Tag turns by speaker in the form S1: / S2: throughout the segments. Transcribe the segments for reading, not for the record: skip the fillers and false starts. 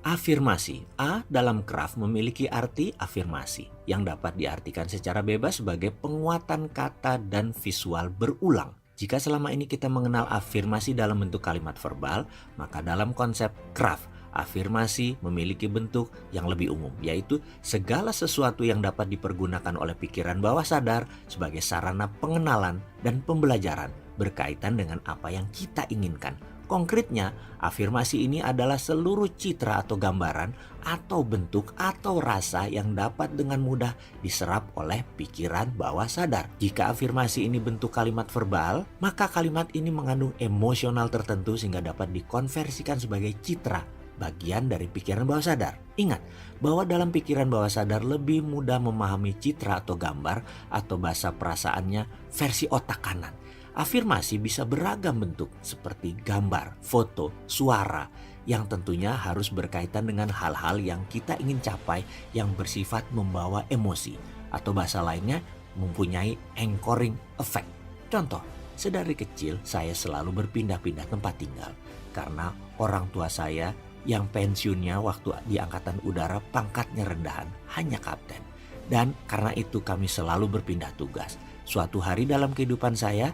S1: Afirmasi. A dalam Kraft memiliki arti afirmasi yang dapat diartikan secara bebas sebagai penguatan kata dan visual berulang. Jika selama ini kita mengenal afirmasi dalam bentuk kalimat verbal, maka dalam konsep Kraft, afirmasi memiliki bentuk yang lebih umum, yaitu segala sesuatu yang dapat dipergunakan oleh pikiran bawah sadar sebagai sarana pengenalan dan pembelajaran berkaitan dengan apa yang kita inginkan. Konkretnya, afirmasi ini adalah seluruh citra atau gambaran atau bentuk atau rasa yang dapat dengan mudah diserap oleh pikiran bawah sadar. Jika afirmasi ini bentuk kalimat verbal, maka kalimat ini mengandung emosional tertentu sehingga dapat dikonversikan sebagai citra, bagian dari pikiran bawah sadar. Ingat bahwa dalam pikiran bawah sadar lebih mudah memahami citra atau gambar atau bahasa perasaannya versi otak kanan. Afirmasi bisa beragam bentuk seperti gambar, foto, suara yang tentunya harus berkaitan dengan hal-hal yang kita ingin capai yang bersifat membawa emosi atau bahasa lainnya mempunyai anchoring effect. Contoh, sedari kecil saya selalu berpindah-pindah tempat tinggal karena orang tua saya yang pensiunnya waktu di Angkatan Udara pangkatnya rendahan, hanya kapten. Dan karena itu kami selalu berpindah tugas. Suatu hari dalam kehidupan saya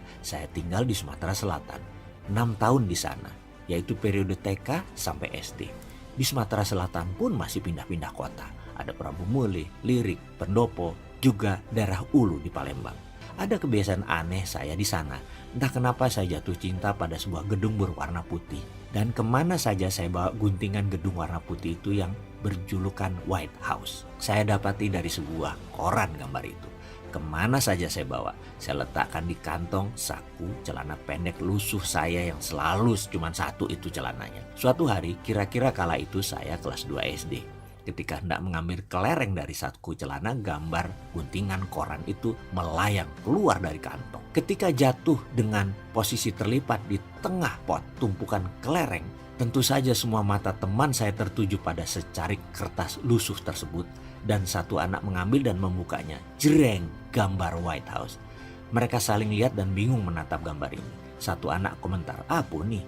S1: tinggal di Sumatera Selatan. 6 tahun di sana, yaitu periode TK sampai SD. Di Sumatera Selatan pun masih pindah-pindah kota. Ada Prabu Muli, Lirik, Pendopo, juga daerah Ulu di Palembang. Ada kebiasaan aneh saya di sana. Entah kenapa saya jatuh cinta pada sebuah gedung berwarna putih. Dan kemana saja saya bawa guntingan gedung warna putih itu yang berjulukan White House. Saya dapati dari sebuah koran gambar itu. Kemana saja saya bawa, saya letakkan di kantong, saku, celana pendek lusuh saya yang selalu cuma satu itu celananya. Suatu hari, kira-kira kala itu saya kelas 2 SD. Ketika hendak mengambil kelereng dari saku celana, gambar guntingan koran itu melayang keluar dari kantong. Ketika jatuh dengan posisi terlipat di tengah pot tumpukan kelereng, tentu saja semua mata teman saya tertuju pada secarik kertas lusuh tersebut. Dan satu anak mengambil dan membukanya. Jreng, gambar White House. Mereka saling lihat dan bingung menatap gambar ini. Satu anak komentar, "Apa nih?"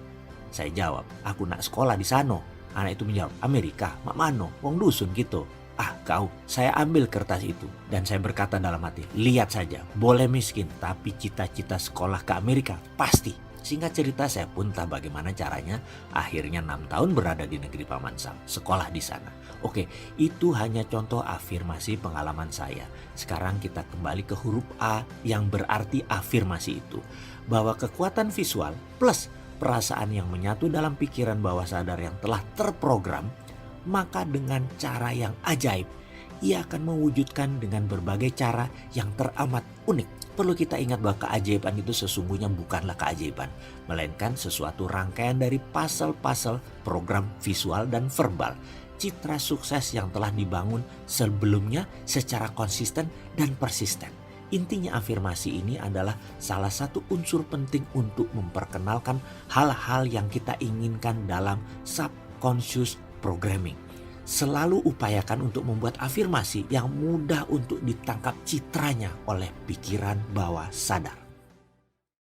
S1: Saya jawab, "Aku nak sekolah di sano." Anak itu menjawab, "Amerika, mak mano, wong dusun gitu." "Ah kau," saya ambil kertas itu dan saya berkata dalam hati, "Lihat saja, boleh miskin tapi cita-cita sekolah ke Amerika pasti." Singkat cerita saya pun tak bagaimana caranya akhirnya 6 tahun berada di negeri Paman Sam, sekolah di sana. Oke, itu hanya contoh afirmasi pengalaman saya. Sekarang kita kembali ke huruf A yang berarti afirmasi itu. Bahwa kekuatan visual plus perasaan yang menyatu dalam pikiran bawah sadar yang telah terprogram, maka dengan cara yang ajaib, ia akan mewujudkan dengan berbagai cara yang teramat unik. Perlu kita ingat bahwa keajaiban itu sesungguhnya bukanlah keajaiban, melainkan sesuatu rangkaian dari puzzle-puzzle program visual dan verbal, citra sukses yang telah dibangun sebelumnya secara konsisten dan persisten. Intinya afirmasi ini adalah salah satu unsur penting untuk memperkenalkan hal-hal yang kita inginkan dalam subconscious programming. Selalu upayakan untuk membuat afirmasi yang mudah untuk ditangkap citranya oleh pikiran bawah sadar.